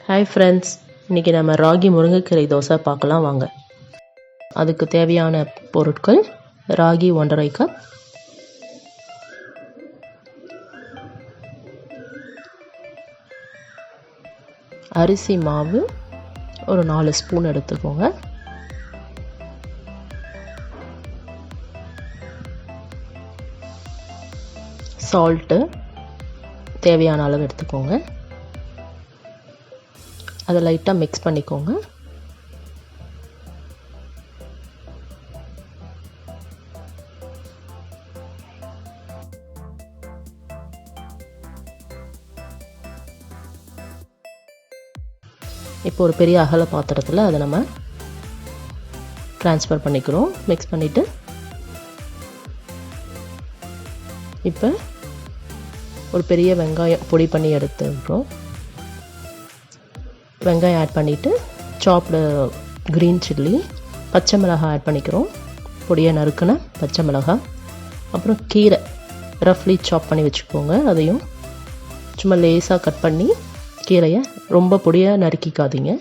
Hi friends, இன்றைக்கி நம்ம ராகி முருங்கைக்கீரை தோசை பார்க்கலாம் வாங்க. அதுக்கு தேவையான பொருட்கள்: ராகி 1.5 கப், அரிசி மாவு ஒரு 4 ஸ்பூன் எடுத்துக்கோங்க, சால்ட்டு தேவையான அளவு எடுத்துக்கோங்க, அதை லைட்டாக மிக்ஸ் பண்ணிக்கோங்க. இப்போ ஒரு பெரிய அகல பாத்திரத்தில் அதை நம்ம ட்ரான்ஸ்ஃபர் பண்ணிக்கிறோம். மிக்ஸ் பண்ணிவிட்டு இப்போ ஒரு பெரிய வெங்காயம் பொடி பண்ணி எடுத்துக்கிறோம். வெங்காயம் ஆட் பண்ணிவிட்டு சாப்டு க்ரீன் சில்லி, பச்சை மிளகாய் ஆட் பண்ணிக்கிறோம், பொடியை நறுக்கின பச்சை மிளகாய். அப்புறம் கீரை ரஃப்லி சாப் பண்ணி வச்சுக்கோங்க. அதையும் சும்மா லேசாக கட் பண்ணி, கீரையை ரொம்ப பொடியாக நறுக்கிக்காதீங்க.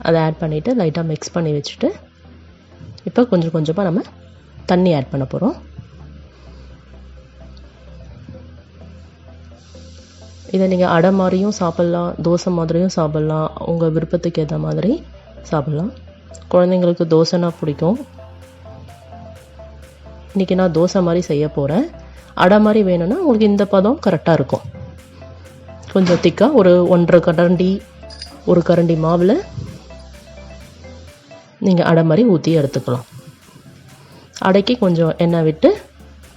அதை ஆட் பண்ணிவிட்டு லைட்டாக மிக்ஸ் பண்ணி வச்சுட்டு இப்போ கொஞ்சம் கொஞ்சமாக நம்ம தண்ணி ஆட் பண்ண போகிறோம். இதை நீங்கள் அடை மாதிரியும் சாப்பிட்லாம், தோசை மாதிரியும் சாப்பிட்லாம், உங்கள் விருப்பத்துக்கு ஏற்ற மாதிரி சாப்பிட்லாம். குழந்தைங்களுக்கு தோசைனா பிடிக்கும். இன்றைக்கி நான் தோசை மாதிரி செய்ய போகிறேன். அடை மாதிரி வேணும்னா உங்களுக்கு இந்த பதம் கரெக்டாக இருக்கும். கொஞ்சம் திக்காக ஒரு 1.5 கரண்டி, ஒரு கரண்டி மாவில் நீங்கள் அடை மாதிரி ஊற்றி எடுத்துக்கலாம். அடைக்கு கொஞ்சம் எண்ணெய் விட்டு,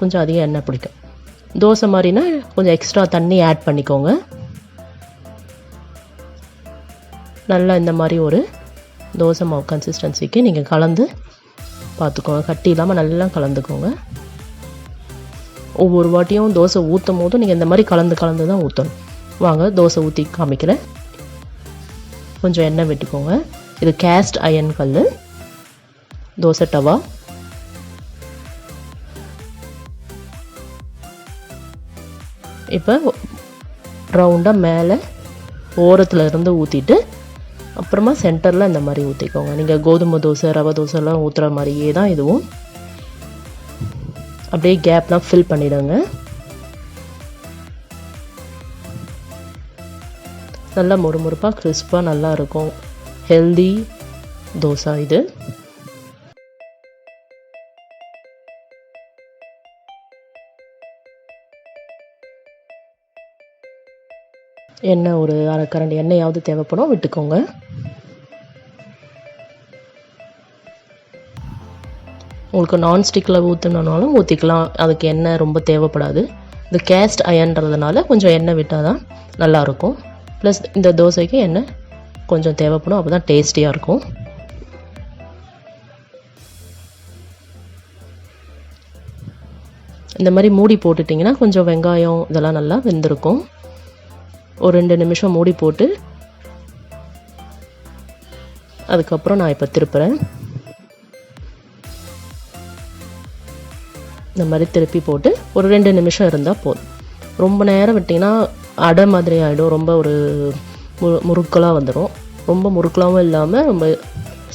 கொஞ்சம் அதிகம் எண்ணெய் பிடிக்கும். தோசை மாதிரினா கொஞ்சம் எக்ஸ்ட்ரா தண்ணி ஆட் பண்ணிக்கோங்க. நல்லா இந்த மாதிரி ஒரு தோசை மாவு கன்சிஸ்டன்சிக்கு நீங்கள் கலந்து பார்த்துக்கோங்க. கட்டி இல்லாமல் நல்லா கலந்துக்கோங்க. ஒவ்வொரு வாட்டியும் தோசை ஊற்றும் போதும் நீங்கள் இந்த மாதிரி கலந்து தான் ஊற்றணும். வாங்க தோசை ஊற்றி காமிக்கிறேன். கொஞ்சம் எண்ணெய் விட்டுக்கோங்க. இது கேஸ்ட் அயன் கல் தோசை டவா. இப்போ ரவுண்டாக மேலே ஓரத்தில் இருந்து ஊற்றிட்டு அப்புறமா சென்டரில் இந்த மாதிரி ஊற்றிக்கோங்க. நீங்கள் கோதுமை தோசை, ரவை தோசைலாம் ஊற்றுற மாதிரியே தான் இதுவும். அப்படியே கேப்லாம் ஃபில் பண்ணிவிடுங்க. நல்லா முறுமுறுப்பாக கிறிஸ்பாக நல்லா இருக்கும். ஹெல்தி தோசை இது. எண்ணெய் ஒரு 1/2 கரண்டி எண்ணெயாவது தேவைப்படும், விட்டுக்கோங்க. உங்களுக்கு நான்ஸ்டிக்கில் ஊற்றணுனாலும் ஊற்றிக்கலாம், அதுக்கு எண்ணெய் ரொம்ப தேவைப்படாது. இது கேஸ்ட் அயன்றதுனால கொஞ்சம் எண்ணெய் விட்டால் தான் நல்லாயிருக்கும். ப்ளஸ் இந்த தோசைக்கு எண்ணெய் கொஞ்சம் தேவைப்படும், அப்போ தான் டேஸ்டியாக இருக்கும். இந்த மாதிரி மூடி போட்டுட்டிங்கன்னா கொஞ்சம் வெங்காயம் இதெல்லாம் நல்லா வெந்திருக்கும். ஒரு 2 நிமிஷம் மூடி போட்டு அதுக்கப்புறம் நான் இப்போ திருப்புறேன். இந்த மாதிரி திருப்பி போட்டு ஒரு 2 நிமிஷம் இருந்தால் போதும். ரொம்ப நேரம் விட்டிங்கன்னா அடை மாதிரி ஆகிடும், ரொம்ப ஒரு முறுக்கலாக வந்துடும். ரொம்ப முறுக்கலாகவும் இல்லாமல் ரொம்ப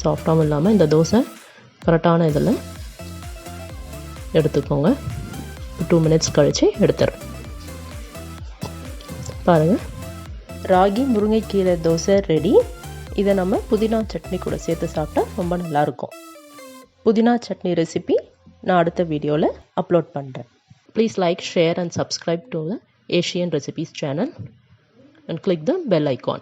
சாஃப்டாகவும் இல்லாமல் இந்த தோசை கரெக்டான இதில் எடுத்துக்கோங்க. 2 மினிட்ஸ் கழித்து எடுத்துடுறேன். பாருங்கள், ராகி முருங்கைக்கீரை தோசை ரெடி. இதை நம்ம புதினா சட்னி கூட சேர்த்து சாப்பிட்டா ரொம்ப நல்லாயிருக்கும். புதினா சட்னி ரெசிபி நான் அடுத்த வீடியோவில் அப்லோட் பண்ணுறேன். Please like, share and subscribe to the Asian recipes channel and click the bell icon.